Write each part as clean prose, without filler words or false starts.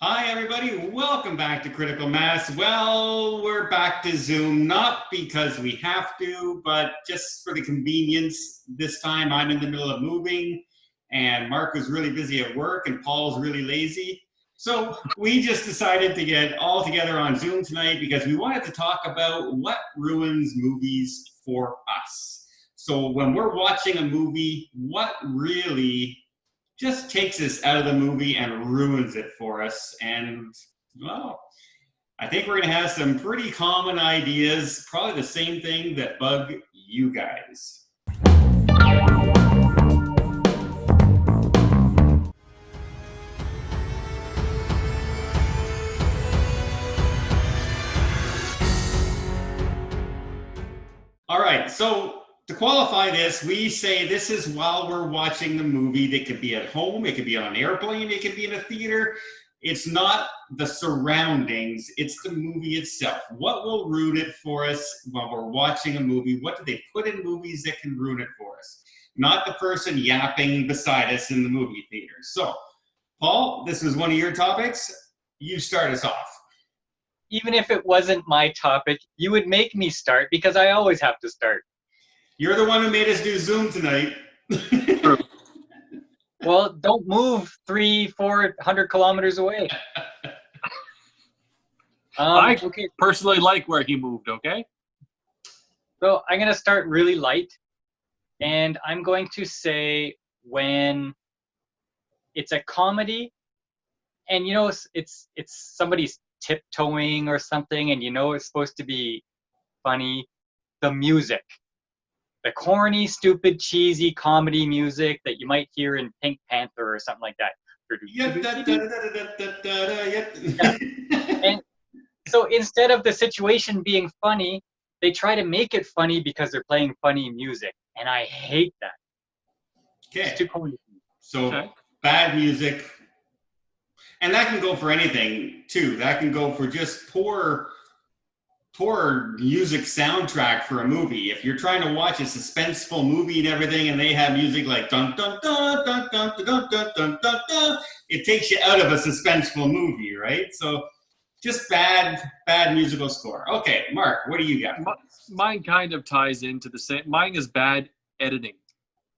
Hi, everybody. Welcome back to Critical Mass. Well, we're back to Zoom, not because we have to, but just for the convenience. This time I'm in the middle of moving, and Mark was really busy at work, and Paul's really lazy. So we just decided to get all together on Zoom tonight because we wanted to talk about what ruins movies for us. So when we're watching a movie, what really just takes us out of the movie and ruins it for us. And, well, I think we're going to have some pretty common ideas, probably the same thing that bug you guys. All right, so to qualify this, we say this is while we're watching the movie. That could be at home, it could be on an airplane, it could be in a theater. It's not the surroundings, it's the movie itself. What will ruin it for us while we're watching a movie? What do they put in movies that can ruin it for us? Not the person yapping beside us in the movie theater. So, Paul, this is one of your topics. You start us off. Even if it wasn't my topic, you would make me start because I always have to start. You're the one who made us do Zoom tonight. Well, don't move 300-400 kilometers away. I personally like where he moved, okay? So I'm going to start really light, and I'm going to say when it's a comedy, and it's somebody's tiptoeing or something, and it's supposed to be funny, the music. The corny, stupid, cheesy comedy music that you might hear in Pink Panther or something like that. Yeah. And so instead of the situation being funny, they try to make it funny because they're playing funny music. And I hate that. Okay. It's too corny. So bad music. And that can go for anything, too. That can go for just poor music soundtrack for a movie. If you're trying to watch a suspenseful movie and everything, and they have music like dun dun dun dun dun dun dun dun dun dun dun, it takes you out of a suspenseful movie, right? So just bad musical score. Okay, Mark, what do you got? Mine kind of ties into the same. Mine is bad editing.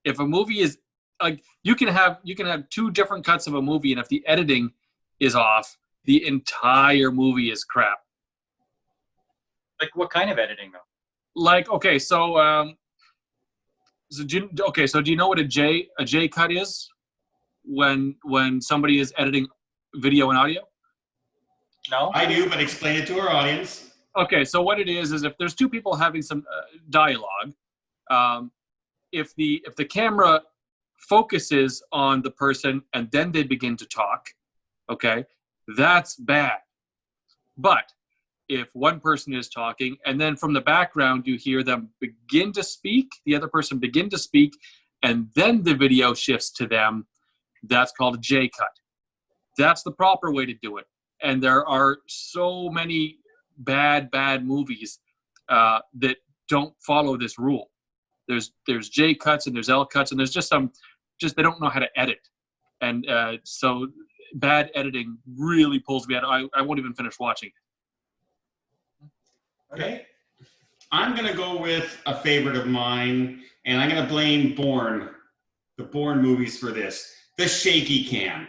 If a movie is like you can have two different cuts of a movie, and if the editing is off, the entire movie is crap. Like what kind of editing though? Like so do you know what a J cut is when somebody is editing video and audio? No, I do, but explain it to our audience. Okay, so what it is if there's two people having some dialogue, if the camera focuses on the person and then they begin to talk, okay, that's bad. But if one person is talking and then from the background you hear them begin to speak, the other person begin to speak, and then the video shifts to them, that's called a J cut. That's the proper way to do it. And there are so many bad movies that don't follow this rule. There's J cuts and there's L cuts, and there's just they don't know how to edit. And so bad editing really pulls me out. I won't even finish watching it. Okay. I'm going to go with a favorite of mine, and I'm going to blame the Bourne movies for this. The shaky cam.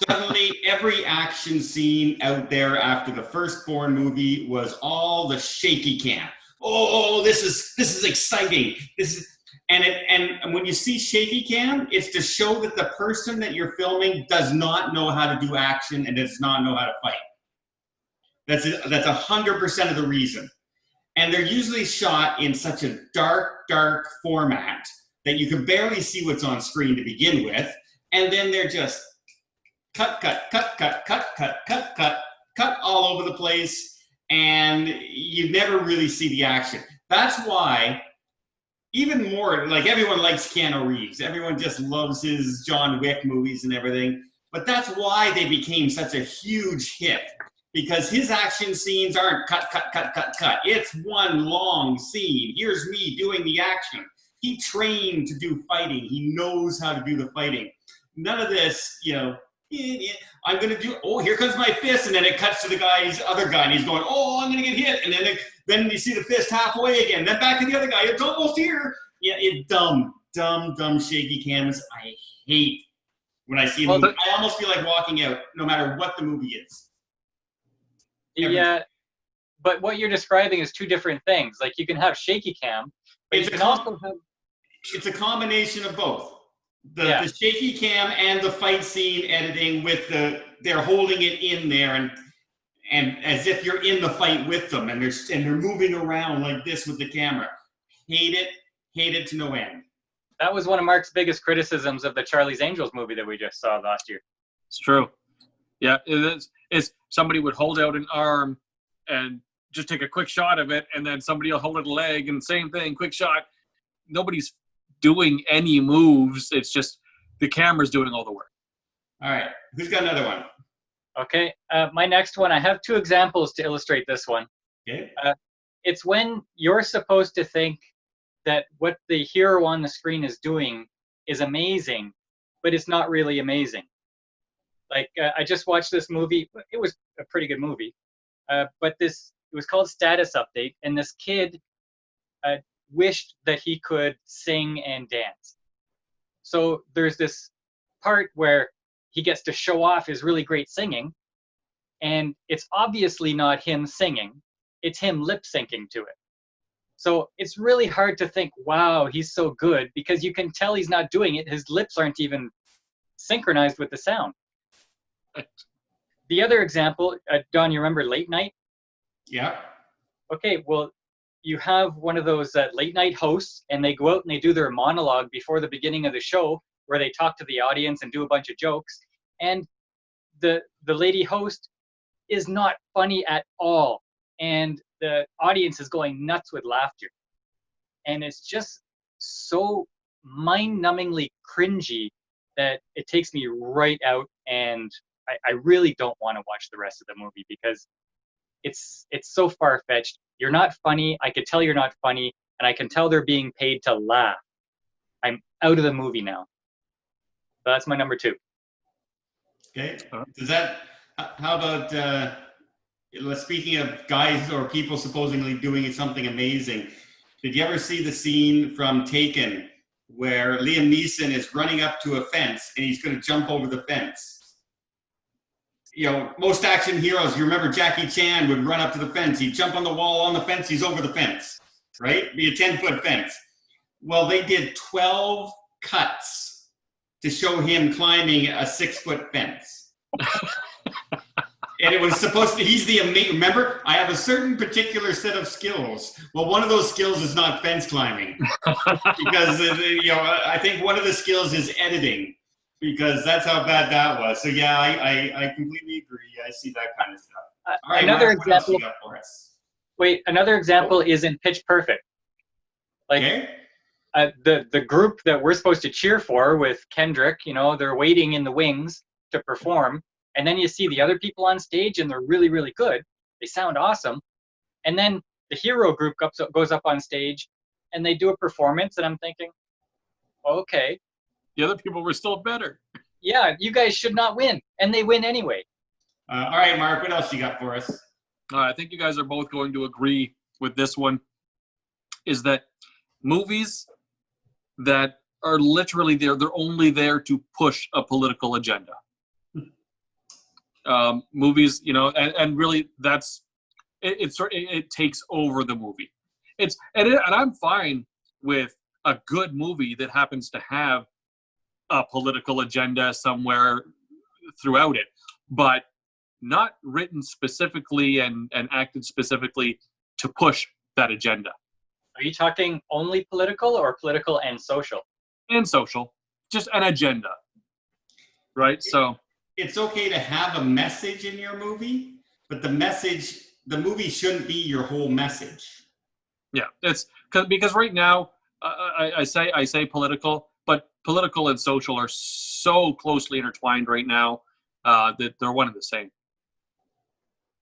Suddenly, every action scene out there after the first Bourne movie was all the shaky cam. Oh, this is exciting. And when you see shaky cam, it's to show that the person that you're filming does not know how to do action and does not know how to fight. That's 100% of the reason. And they're usually shot in such a dark format that you can barely see what's on screen to begin with. And then they're just cut all over the place. And you never really see the action. That's why, even more, like everyone likes Keanu Reeves. Everyone just loves his John Wick movies and everything. But that's why they became such a huge hit. Because his action scenes aren't cut. It's one long scene. Here's me doing the action. He trained to do fighting. He knows how to do the fighting. None of this, I'm gonna do. Oh, here comes my fist, and then it cuts to the guy's other guy, and he's going, "Oh, I'm gonna get hit," and then you see the fist halfway again. Then back to the other guy. It's almost here. Yeah, it's dumb shaky cams. I hate when I see a movie. I almost feel like walking out, no matter what the movie is. Yeah, but what you're describing is two different things. Like, you can have shaky cam, but you can also have. It's a combination of both. The shaky cam and the fight scene editing with they're holding it in there and as if you're in the fight with them, and they're moving around like this with the camera. Hate it to no end. That was one of Mark's biggest criticisms of the Charlie's Angels movie that we just saw last year. It's true. Yeah, it is. Somebody would hold out an arm and just take a quick shot of it, and then somebody will hold out a leg, and same thing, quick shot. Nobody's doing any moves. It's just the camera's doing all the work. All right. Who's got another one? Okay. My next one, I have two examples to illustrate this one. Okay. It's when you're supposed to think that what the hero on the screen is doing is amazing, but it's not really amazing. Like, I just watched this movie. It was a pretty good movie. But it was called Status Update, and this kid wished that he could sing and dance. So there's this part where he gets to show off his really great singing, and it's obviously not him singing, it's him lip syncing to it. So it's really hard to think, wow, he's so good, because you can tell he's not doing it. His lips aren't even synchronized with the sound. The other example, Don, you remember Late Night? Yeah. Okay, well, you have one of those late night hosts, and they go out and they do their monologue before the beginning of the show, where they talk to the audience and do a bunch of jokes. And the lady host is not funny at all, and the audience is going nuts with laughter. And it's just so mind-numbingly cringy that it takes me right out, and I really don't want to watch the rest of the movie, because it's so far-fetched. You're not funny. I could tell you're not funny, and I can tell they're being paid to laugh. I'm out of the movie now. So that's my number two. Okay. Does that? How about? Speaking of guys or people supposedly doing something amazing, did you ever see the scene from Taken where Liam Neeson is running up to a fence and he's going to jump over the fence? You know, most action heroes, you remember Jackie Chan would run up to the fence. He'd jump on the wall, on the fence, he's over the fence, right? Be a 10-foot fence. Well, they did 12 cuts to show him climbing a 6-foot fence. And it was supposed to, he's the amazing, remember, I have a certain particular set of skills. Well, one of those skills is not fence climbing. Because, I think one of the skills is editing. Because that's how bad that was. So yeah, I completely agree. I see that kind of stuff. All right, another Mark, example. What else you got for us? Wait, another example is in Pitch Perfect. Like, the group that we're supposed to cheer for with Kendrick, they're waiting in the wings to perform, and then you see the other people on stage, and they're really, really good. They sound awesome, and then the hero group goes up on stage, and they do a performance, and I'm thinking, okay. The other people were still better. Yeah, you guys should not win, and they win anyway. All right, Mark, what else you got for us? I think you guys are both going to agree with this one, is that movies that are literally there, they're only there to push a political agenda. Movies, and really that's, it takes over the movie. And I'm fine with a good movie that happens to have a political agenda somewhere throughout it, but not written specifically and acted specifically to push that agenda. Are you talking only political or political and social? And social, just an agenda, right? So it's okay to have a message in your movie, but the movie shouldn't be your whole message. Yeah, it's because right now I say political, but political and social are so closely intertwined right now that they're one and the same.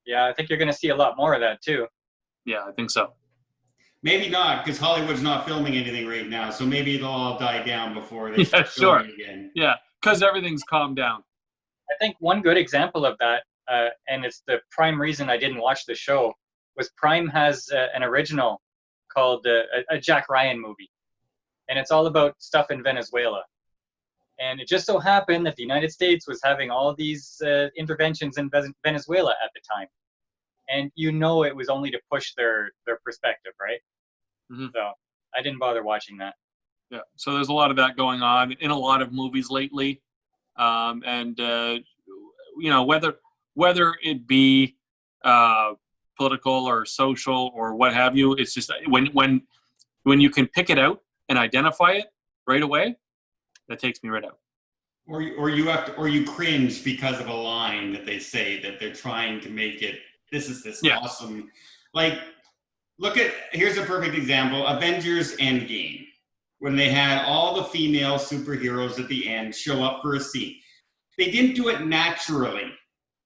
Yeah, I think you're going to see a lot more of that too. Yeah, I think so. Maybe not, because Hollywood's not filming anything right now, so maybe it'll all die down before they start filming again. Yeah, because everything's calmed down. I think one good example of that, and it's the prime reason I didn't watch the show, was Prime has an original called a Jack Ryan movie, and it's all about stuff in Venezuela. And it just so happened that the United States was having all these interventions in Venezuela at the time, and it was only to push their perspective, right? Mhm. So I didn't bother watching that. Yeah. So there's a lot of that going on in a lot of movies lately, and whether it be political or social or what have you, it's just when you can pick it out and identify it right away, that takes me right out. Or you cringe because of a line that they say that they're trying to make it. This is this Yeah. awesome. Like, here's a perfect example: Avengers Endgame, when they had all the female superheroes at the end show up for a scene. They didn't do it naturally.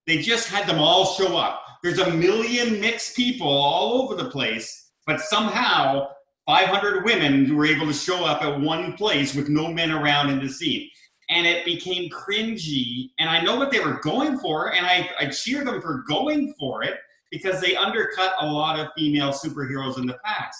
They just had them all show up. There's a million mixed people all over the place, but somehow 500 women were able to show up at one place with no men around in the scene. And it became cringy. And I know what they were going for, and I cheer them for going for it because they undercut a lot of female superheroes in the past.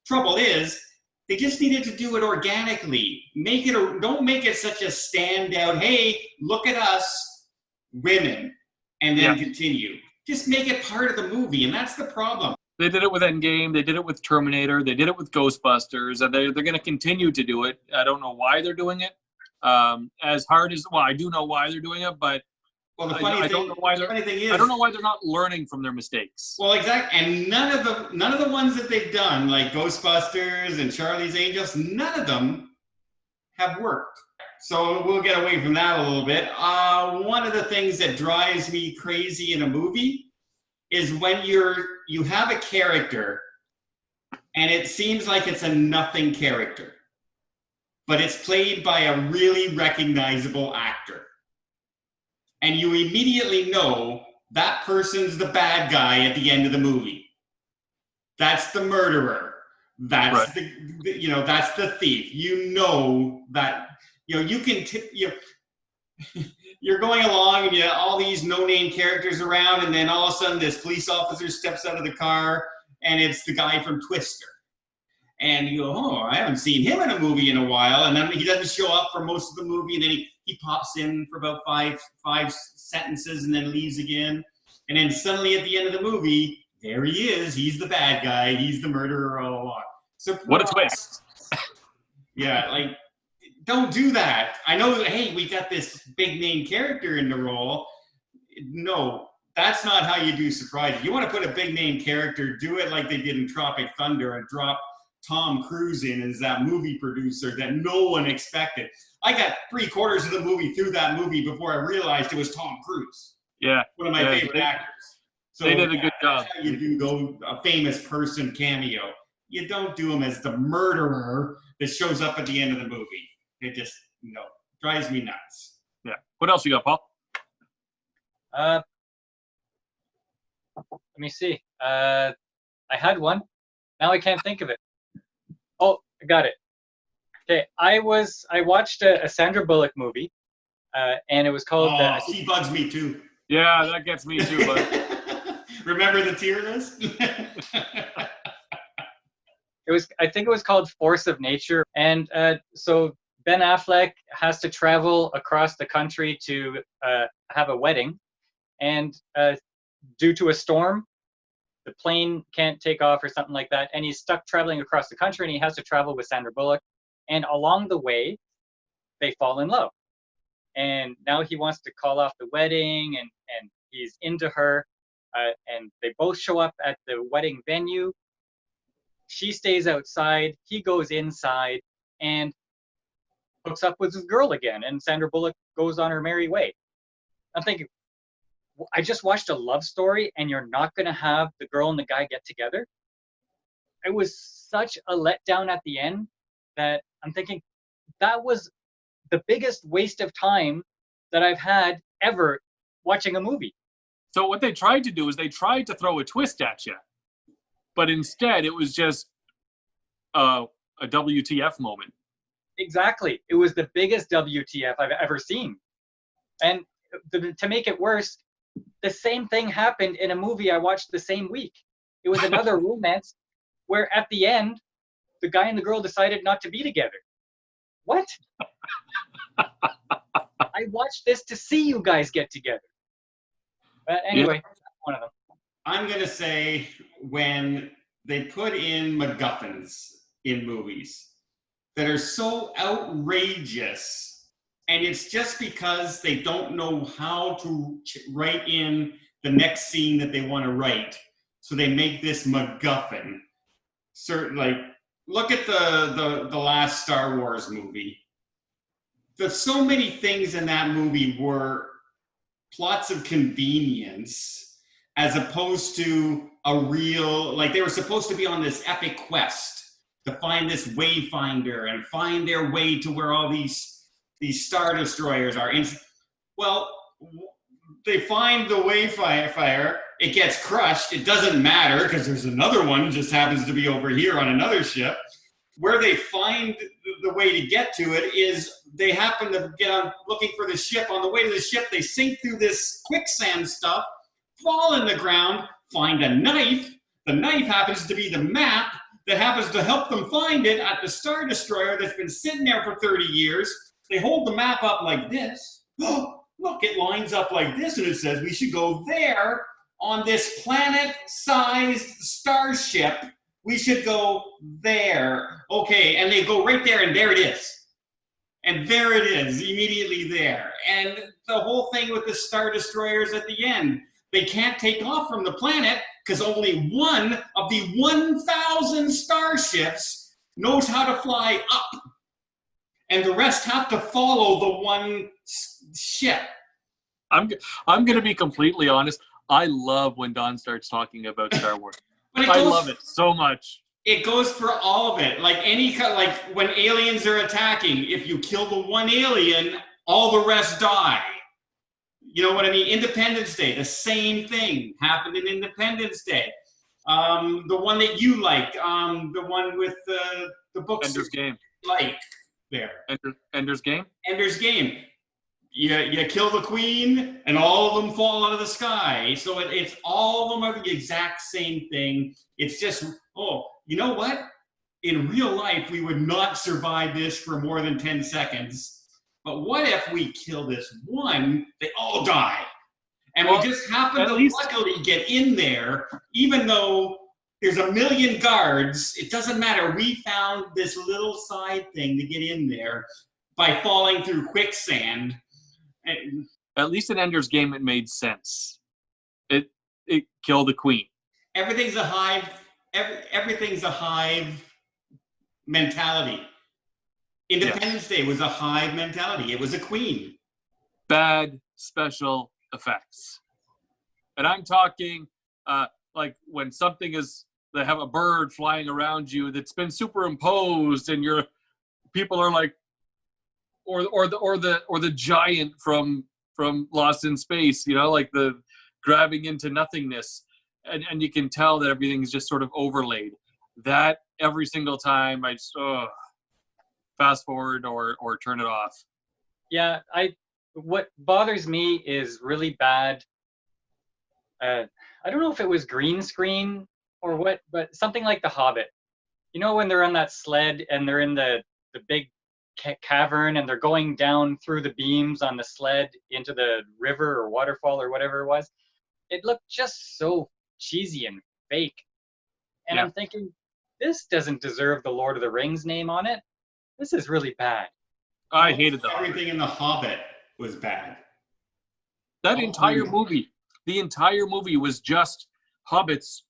Trouble is, they just needed to do it organically. Don't make it such a standout, hey, look at us, women, and then continue. Just make it part of the movie, and that's the problem. They did it with Endgame. They did it with Terminator. They did it with Ghostbusters, and they're going to continue to do it. I don't know why they're doing it. I do know why they're doing it, but well, I don't know why they're not learning from their mistakes. Well, exactly, and none of the ones that they've done, like Ghostbusters and Charlie's Angels, none of them have worked. So we'll get away from that a little bit. One of the things that drives me crazy in a movie is when you have a character and it seems like it's a nothing character, but it's played by a really recognizable actor. And you immediately know that person's the bad guy at the end of the movie. That's the murderer. That's right. That's the thief. You know that, you can you're going along and you have all these no-name characters around, and then all of a sudden this police officer steps out of the car and it's the guy from Twister. And you go, oh, I haven't seen him in a movie in a while. And then he doesn't show up for most of the movie, and then he pops in for about five sentences and then leaves again. And then suddenly at the end of the movie, there he is. He's the bad guy. He's the murderer all along. So what a twist. Yeah, don't do that. I know, hey, we got this big name character in the role. No, that's not how you do surprises. You want to put a big name character, do it like they did in Tropic Thunder and drop Tom Cruise in as that movie producer that no one expected. I got 3/4 of the movie through that movie before I realized it was Tom Cruise. Yeah. One of my favorite actors. So they did a good job. That's how you do a famous person cameo. You don't do him as the murderer that shows up at the end of the movie. It just, drives me nuts. Yeah. What else you got, Paul? Let me see. I had one. Now I can't think of it. Oh, I got it. Okay, I watched a Sandra Bullock movie, and it was called. She bugs me too. Yeah, that gets me too, bud. Remember the tier list? I think it was called Force of Nature, and so Ben Affleck has to travel across the country to have a wedding, and due to a storm, the plane can't take off or something like that, and he's stuck traveling across the country, and he has to travel with Sandra Bullock, and along the way, they fall in love. And now he wants to call off the wedding, and he's into her, and they both show up at the wedding venue. She stays outside, he goes inside, and hooks up with his girl again, and Sandra Bullock goes on her merry way. I'm thinking, I just watched a love story, and you're not going to have the girl and the guy get together? It was such a letdown at the end that I'm thinking, that was the biggest waste of time that I've had ever watching a movie. So what they tried to do is they tried to throw a twist at you, but instead it was just a WTF moment. Exactly. It was the biggest WTF I've ever seen. And to make it worse, the same thing happened in a movie I watched the same week. It was another romance where at the end, the guy and the girl decided not to be together. What? I watched this to see you guys get together. But anyway, that's one of them. I'm going to say when they put in MacGuffins in movies that are so outrageous, and it's just because they don't know how to write in the next scene that they want to write. So they make this MacGuffin. Like, look at the last Star Wars movie. There's so many things in that movie were plots of convenience as opposed to a real, like they were supposed to be on this epic quest to find this wayfinder and find their way to where all these Star Destroyers are. And, well, they find the wayfinder, it gets crushed, it doesn't matter because there's another one just happens to be over here on another ship. Where they find the way to get to it is they happen to get on looking for the ship. On the way to the ship, they sink through this quicksand stuff, fall in the ground, find a knife. The knife happens to be the map that happens to help them find it at the Star Destroyer that's been sitting there for 30 years. They hold the map up like this. Oh, look, it lines up like this, and it says we should go there on this planet-sized starship. We should go there. Okay, and they go right there, and there it is. And there it is, immediately there. And the whole thing with the Star Destroyers at the end, they can't take off from the planet because only one of the 1,000 starships knows how to fly up. And the rest have to follow the one ship. I'm going to be completely honest. I love when Don starts talking about Star Wars. I love it so much. It goes for all of it. Like when aliens are attacking, if you kill the one alien, all the rest die. You know what I mean? Independence Day, the same thing happened in Independence Day. The one that you liked, the one with the books. Ender's Game. Like there. Ender's Game? Ender's Game. You kill the queen, and all of them fall out of the sky. So it's all of them are the exact same thing. It's just, oh, you know what? In real life, we would not survive this for more than 10 seconds. But what if we kill this one, they all die? And we just happen to luckily get in there, even though there's a million guards. It doesn't matter. We found this little side thing to get in there by falling through quicksand. At least in Ender's Game, it made sense. It killed the queen. Everything's a hive. Everything's a hive mentality. Independence Day was a hive mentality. It was a queen. Bad special effects, and I'm talking like when they have a bird flying around you that's been superimposed, and people are like. Or the giant from Lost in Space, like the grabbing into nothingness, and you can tell that everything is just sort of overlaid. That every single time I just fast forward or turn it off. Yeah, what bothers me is really bad. I don't know if it was green screen or what, but something like The Hobbit. You know when they're on that sled and they're in the big cavern and they're going down through the beams on the sled into the river or waterfall or whatever it was. It looked just so cheesy and fake. And I'm thinking, this doesn't deserve the Lord of the Rings name on it. This is really bad. I hated that. Everything in The Hobbit was bad. That entire movie, the entire movie was just hobbits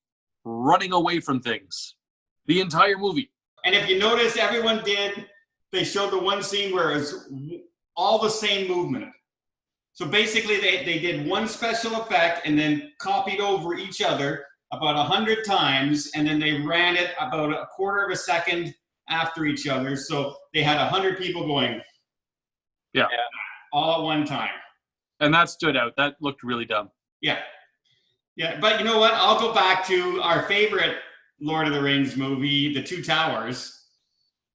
running away from things. The entire movie. And if you notice, they showed the one scene where it was all the same movement. So basically they did one special effect and then copied over each other about 100 times, and then they ran it about a quarter of a second after each other. So they had 100 people going all at one time. And that stood out. That looked really dumb. Yeah. But you know what? I'll go back to our favorite Lord of the Rings movie, The Two Towers.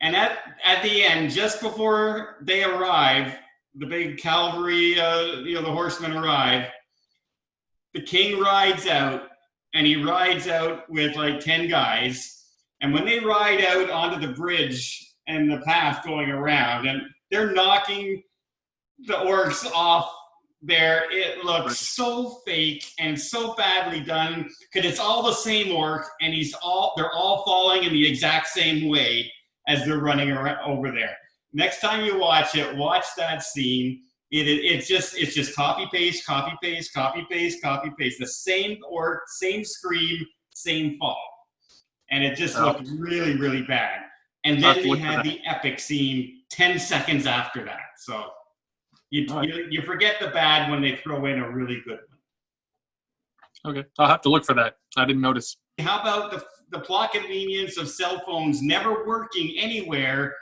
And at the end, just before they arrive, the big cavalry, the horsemen arrive. The king rides out, and he rides out with like 10 guys. And when they ride out onto the bridge and the path going around, and they're knocking the orcs off there, it looks so fake and so badly done because it's all the same orc, and they're all falling in the exact same way as they're running around over there. Next time you watch it, watch that scene. It's just copy paste, copy paste, copy paste, copy paste. The same orc, same scream, same fall, and it just looked really, really bad. And then they had the epic scene 10 seconds after that. So you forget the bad when they throw in a really good one. Okay, I'll have to look for that. I didn't notice. How about the plot convenience of cell phones never working anywhere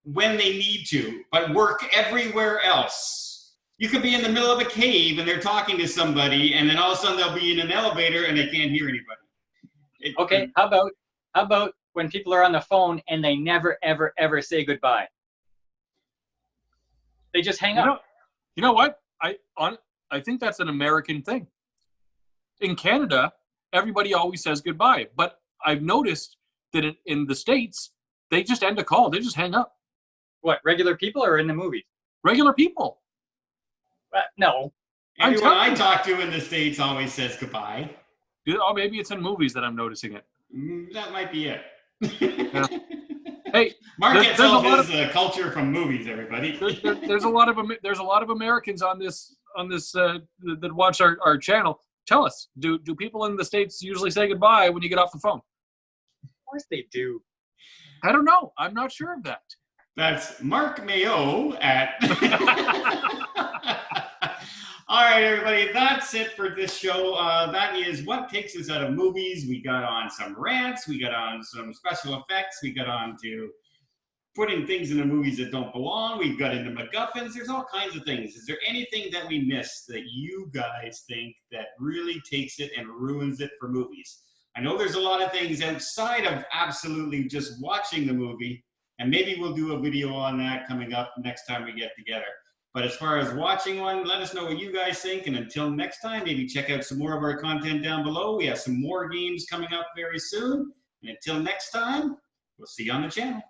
when they need to, but work everywhere else? You could be in the middle of a cave and they're talking to somebody, and then all of a sudden they'll be in an elevator and they can't hear anybody. Okay, how about when people are on the phone and they never, ever, ever say goodbye? They just hang up. You know what? I think that's an American thing. In Canada, everybody always says goodbye, but I've noticed that in the States, they just end a call. They just hang up. What, regular people or in the movies? Regular people. No. Everyone I talk to in the States always says goodbye. Oh, maybe it's in movies that I'm noticing it. That might be it. Yeah. Hey, Mark gets all his culture from movies. Everybody. There's a lot of Americans on this that watch our channel. Tell us, do people in the States usually say goodbye when you get off the phone? Of course they do. I don't know. I'm not sure of that. That's Mark Mayo at. All right, everybody, that's it for this show. That is what takes us out of movies. We got on some rants. We got on some special effects. We got on to putting things in the movies that don't belong. We got into MacGuffins. There's all kinds of things. Is there anything that we missed that you guys think that really takes it and ruins it for movies? I know there's a lot of things outside of absolutely just watching the movie, and maybe we'll do a video on that coming up next time we get together. But as far as watching one, let us know what you guys think. And until next time, maybe check out some more of our content down below. We have some more games coming up very soon. And until next time, we'll see you on the channel.